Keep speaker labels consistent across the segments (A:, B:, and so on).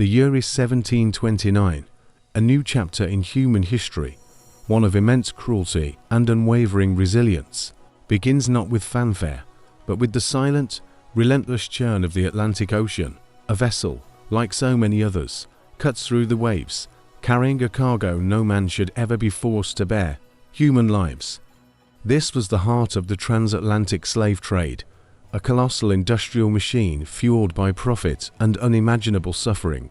A: The year is 1729, a new chapter in human history, one of immense cruelty and unwavering resilience, begins not with fanfare, but with the silent, relentless churn of the Atlantic Ocean. A vessel, like so many others, cuts through the waves, carrying a cargo no man should ever be forced to bear: human lives. This was the heart of the transatlantic slave trade, a colossal industrial machine fueled by profit and unimaginable suffering.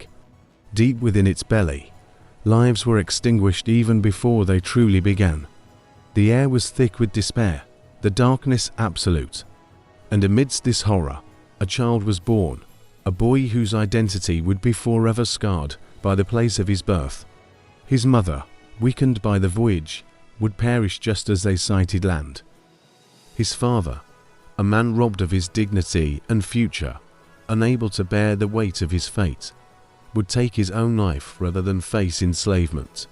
A: Deep within its belly, lives were extinguished even before they truly began. The air was thick with despair, the darkness absolute. And amidst this horror, a child was born, a boy whose identity would be forever scarred by the place of his birth. His mother, weakened by the voyage, would perish just as they sighted land. His father, a man robbed of his dignity and future, unable to bear the weight of his fate, would take his own life rather than face enslavement.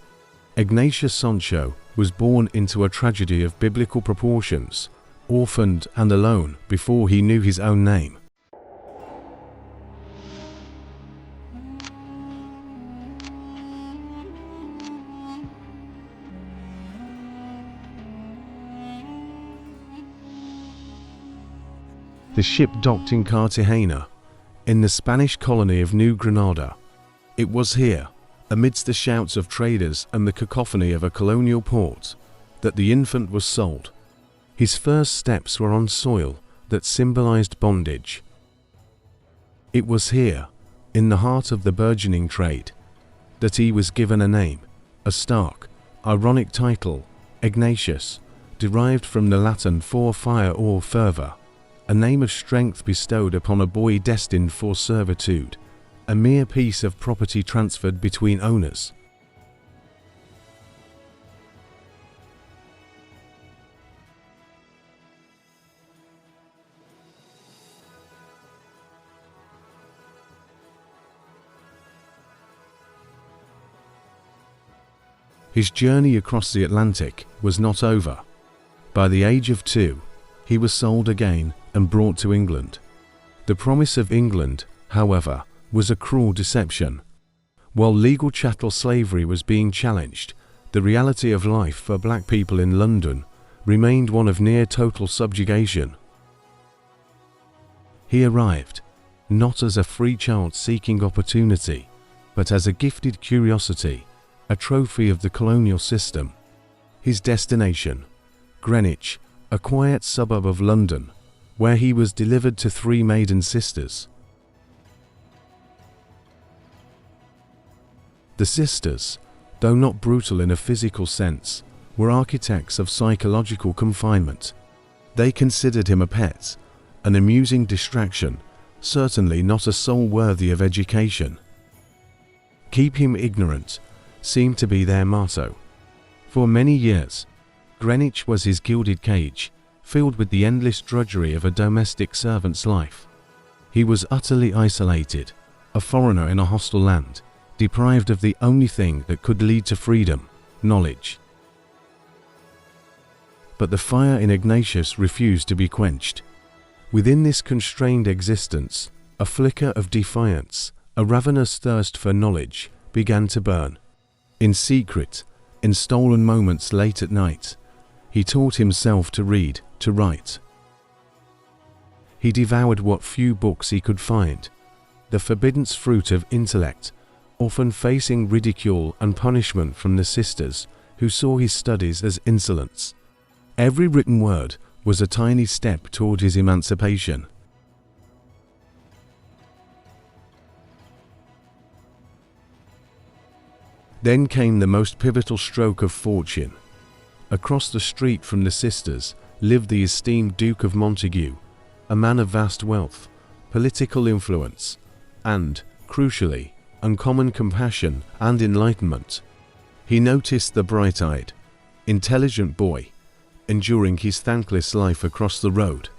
A: Ignatius Sancho was born into a tragedy of biblical proportions, orphaned and alone before he knew his own name. The ship docked in Cartagena, in the Spanish colony of New Granada. It was here, amidst the shouts of traders and the cacophony of a colonial port, that the infant was sold. His first steps were on soil that symbolized bondage. It was here, in the heart of the burgeoning trade, that he was given a name, a stark, ironic title, Ignatius, derived from the Latin for fire or fervor, a name of strength bestowed upon a boy destined for servitude, a mere piece of property transferred between owners. His journey across the Atlantic was not over. By the age of 2, he was sold again and brought to England. The promise of England, however, was a cruel deception. While legal chattel slavery was being challenged, the reality of life for black people in London remained one of near total subjugation. He arrived, not as a free child seeking opportunity, but as a gifted curiosity, a trophy of the colonial system. His destination, Greenwich, a quiet suburb of London, where he was delivered to 3 maiden sisters. The sisters, though not brutal in a physical sense, were architects of psychological confinement. They considered him a pet, an amusing distraction, certainly not a soul worthy of education. Keep him ignorant seemed to be their motto. For many years, Greenwich was his gilded cage, filled with the endless drudgery of a domestic servant's life. He was utterly isolated, a foreigner in a hostile land, deprived of the only thing that could lead to freedom, knowledge. But the fire in Ignatius refused to be quenched. Within this constrained existence, a flicker of defiance, a ravenous thirst for knowledge, began to burn. In secret, in stolen moments late at night, he taught himself to read, to write. He devoured what few books he could find, the forbidden fruit of intellect, often facing ridicule and punishment from the sisters who saw his studies as insolence. Every written word was a tiny step toward his emancipation. Then came the most pivotal stroke of fortune. Across the street from the sisters lived the esteemed Duke of Montague, a man of vast wealth, political influence, and, crucially, uncommon compassion and enlightenment. He noticed the bright-eyed, intelligent boy, enduring his thankless life across the road.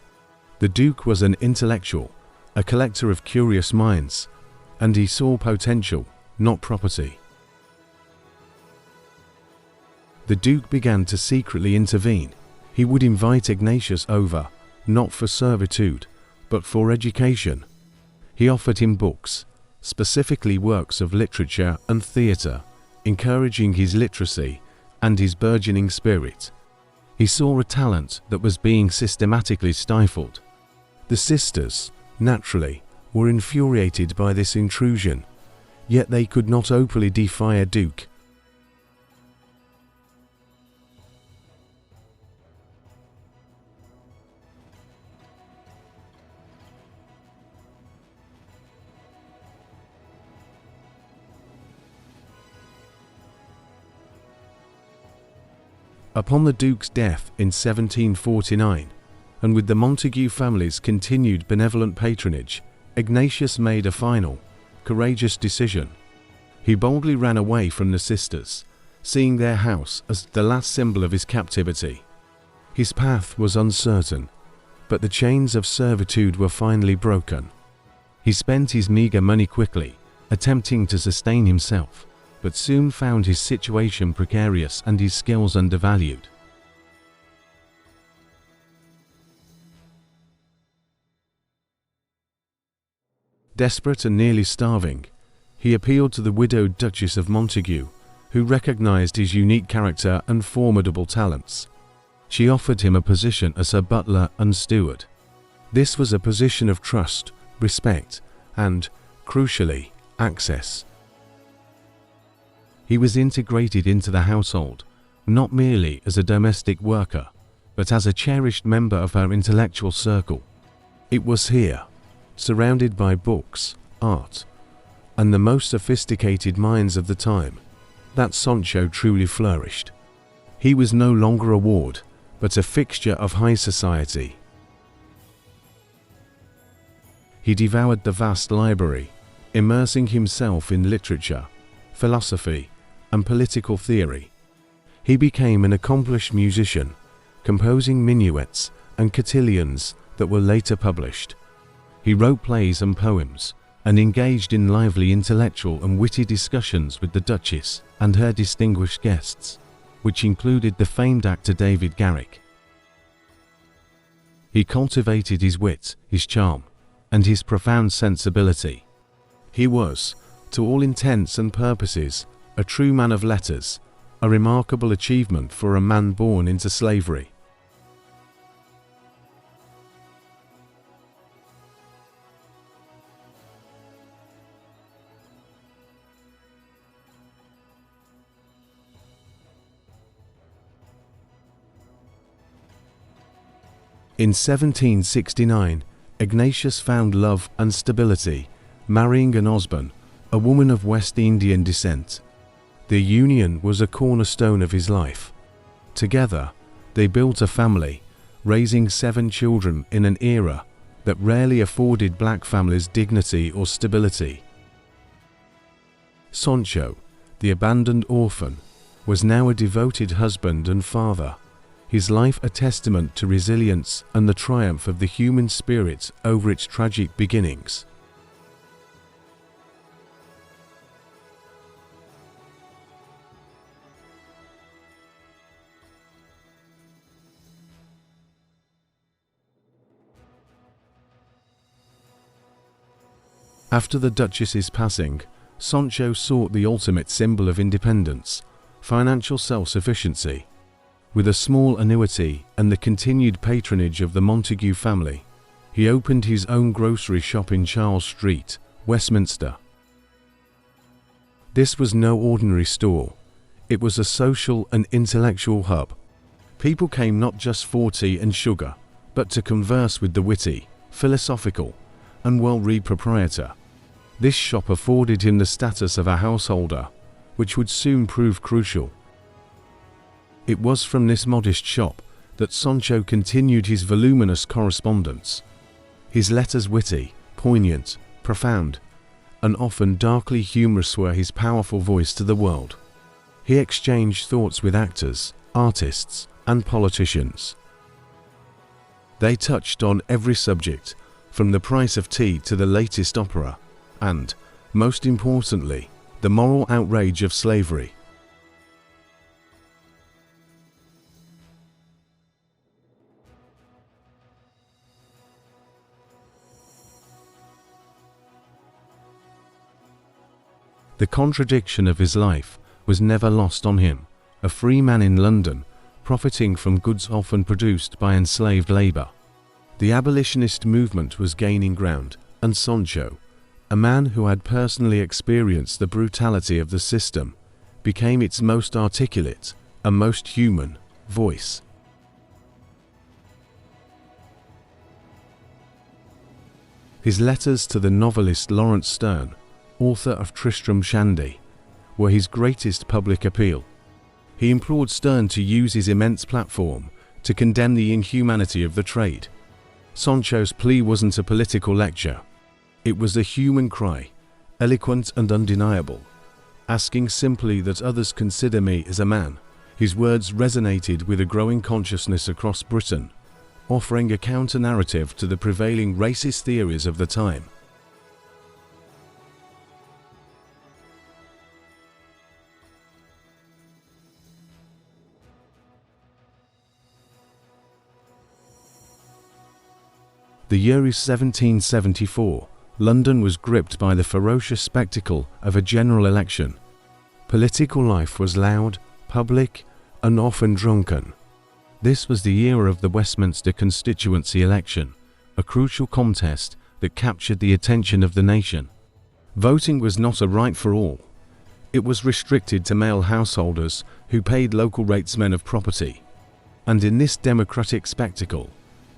A: The Duke was an intellectual, a collector of curious minds, and he saw potential, not property. The Duke began to secretly intervene. He would invite Ignatius over, not for servitude, but for education. He offered him books, specifically works of literature and theatre, encouraging his literacy and his burgeoning spirit. He saw a talent that was being systematically stifled. The sisters, naturally, were infuriated by this intrusion, yet they could not openly defy a duke. Upon the Duke's death in 1749, and with the Montague family's continued benevolent patronage, Ignatius made a final, courageous decision. He boldly ran away from the sisters, seeing their house as the last symbol of his captivity. His path was uncertain, but the chains of servitude were finally broken. He spent his meager money quickly, attempting to sustain himself, but soon found his situation precarious and his skills undervalued. Desperate and nearly starving, he appealed to the widowed Duchess of Montague, who recognized his unique character and formidable talents. She offered him a position as her butler and steward. This was a position of trust, respect, and, crucially, access. He was integrated into the household, not merely as a domestic worker, but as a cherished member of her intellectual circle. It was here, surrounded by books, art, and the most sophisticated minds of the time, that Sancho truly flourished. He was no longer a ward, but a fixture of high society. He devoured the vast library, immersing himself in literature, philosophy, and political theory. He became an accomplished musician, composing minuets and cotillions that were later published. He wrote plays and poems, and engaged in lively intellectual and witty discussions with the Duchess and her distinguished guests, which included the famed actor David Garrick. He cultivated his wit, his charm, and his profound sensibility. He was, to all intents and purposes, a true man of letters, a remarkable achievement for a man born into slavery. In 1769, Ignatius found love and stability, marrying an Osborne, a woman of West Indian descent. Their union was a cornerstone of his life. Together, they built a family, raising 7 children in an era that rarely afforded black families dignity or stability. Sancho, the abandoned orphan, was now a devoted husband and father, his life a testament to resilience and the triumph of the human spirit over its tragic beginnings. After the Duchess's passing, Sancho sought the ultimate symbol of independence, financial self-sufficiency. With a small annuity and the continued patronage of the Montague family, he opened his own grocery shop in Charles Street, Westminster. This was no ordinary store. It was a social and intellectual hub. People came not just for tea and sugar, but to converse with the witty, philosophical, and well-read proprietor. This shop afforded him the status of a householder, which would soon prove crucial. It was from this modest shop that Sancho continued his voluminous correspondence. His letters witty, poignant, profound, and often darkly humorous were his powerful voice to the world. He exchanged thoughts with actors, artists, and politicians. They touched on every subject, from the price of tea to the latest opera, and, most importantly, the moral outrage of slavery. The contradiction of his life was never lost on him, a free man in London, profiting from goods often produced by enslaved labor. The abolitionist movement was gaining ground, and Sancho, a man who had personally experienced the brutality of the system, became its most articulate and most human voice. His letters to the novelist Lawrence Sterne, author of Tristram Shandy, were his greatest public appeal. He implored Sterne to use his immense platform to condemn the inhumanity of the trade. Sancho's plea wasn't a political lecture. It was a human cry, eloquent and undeniable, asking simply that others consider me as a man. His words resonated with a growing consciousness across Britain, offering a counter-narrative to the prevailing racist theories of the time. The year is 1774. London was gripped by the ferocious spectacle of a general election. Political life was loud, public, and often drunken. This was the year of the Westminster constituency election, a crucial contest that captured the attention of the nation. Voting was not a right for all. It was restricted to male householders who paid local ratesmen of property. And in this democratic spectacle,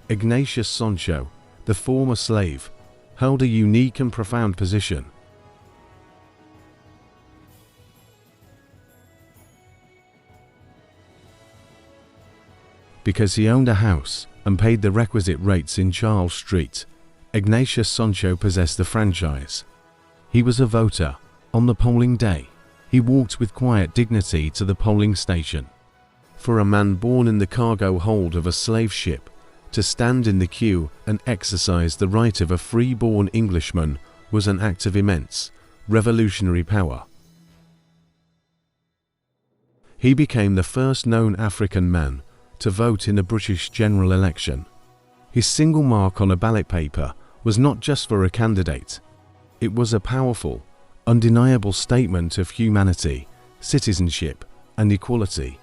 A: Ignatius Sancho, the former slave, held a unique and profound position. Because he owned a house and paid the requisite rates in Charles Street, Ignatius Sancho possessed the franchise. He was a voter. On the polling day, he walked with quiet dignity to the polling station. For a man born in the cargo hold of a slave ship, to stand in the queue and exercise the right of a free-born Englishman was an act of immense, revolutionary power. He became the first known African man to vote in a British general election. His single mark on a ballot paper was not just for a candidate. It was a powerful, undeniable statement of humanity, citizenship, and equality.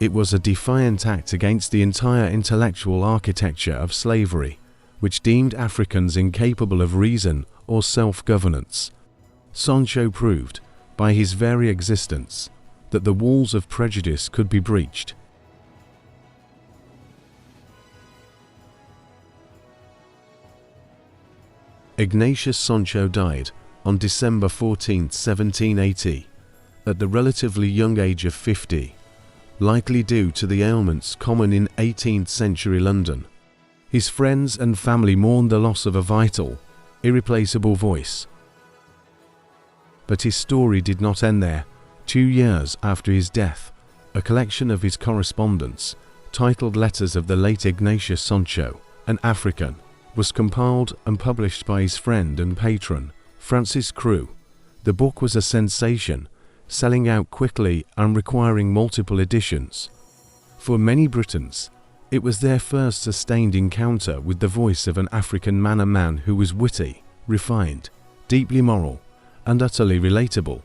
A: It was a defiant act against the entire intellectual architecture of slavery, which deemed Africans incapable of reason or self-governance. Sancho proved, by his very existence, that the walls of prejudice could be breached. Ignatius Sancho died on December 14, 1780, at the relatively young age of 50. Likely due to the ailments common in 18th century London. His friends and family mourned the loss of a vital, irreplaceable voice. But his story did not end there. 2 years after his death, a collection of his correspondence, titled Letters of the Late Ignatius Sancho, an African, was compiled and published by his friend and patron, Francis Crewe. The book was a sensation, selling out quickly and requiring multiple editions. For many Britons, it was their first sustained encounter with the voice of an African man, a man who was witty, refined, deeply moral, and utterly relatable.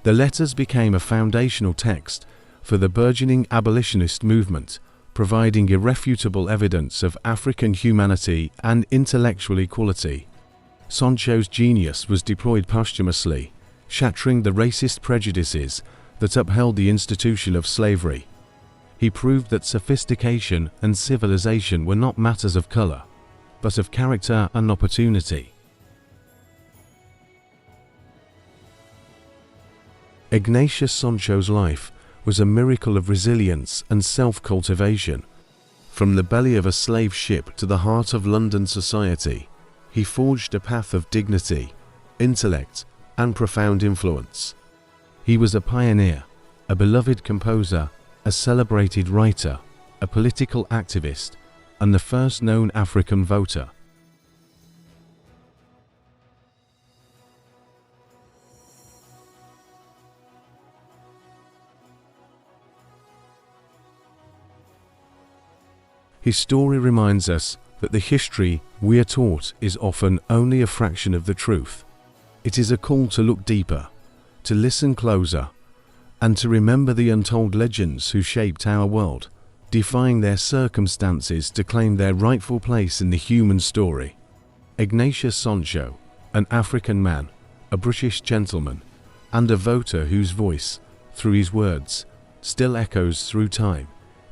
A: The letters became a foundational text for the burgeoning abolitionist movement, providing irrefutable evidence of African humanity and intellectual equality. Sancho's genius was deployed posthumously, shattering the racist prejudices that upheld the institution of slavery. He proved that sophistication and civilization were not matters of color, but of character and opportunity. Ignatius Sancho's life was a miracle of resilience and self-cultivation. From the belly of a slave ship to the heart of London society, he forged a path of dignity, intellect, and profound influence. He was a pioneer, a beloved composer, a celebrated writer, a political activist, and the first known African voter. His story reminds us that the history we are taught is often only a fraction of the truth. It is a call to look deeper, to listen closer, and to remember the untold legends who shaped our world, defying their circumstances to claim their rightful place in the human story. Ignatius Sancho, an African man, a British gentleman, and a voter whose voice, through his words, still echoes through time,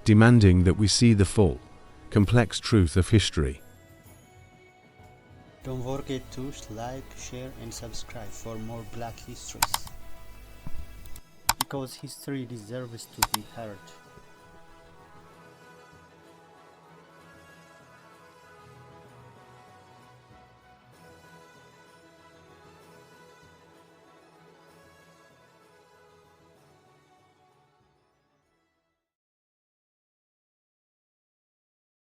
A: demanding that we see the full, complex truth of history.
B: Don't forget to like, share and subscribe for more Black histories, because history deserves to be heard.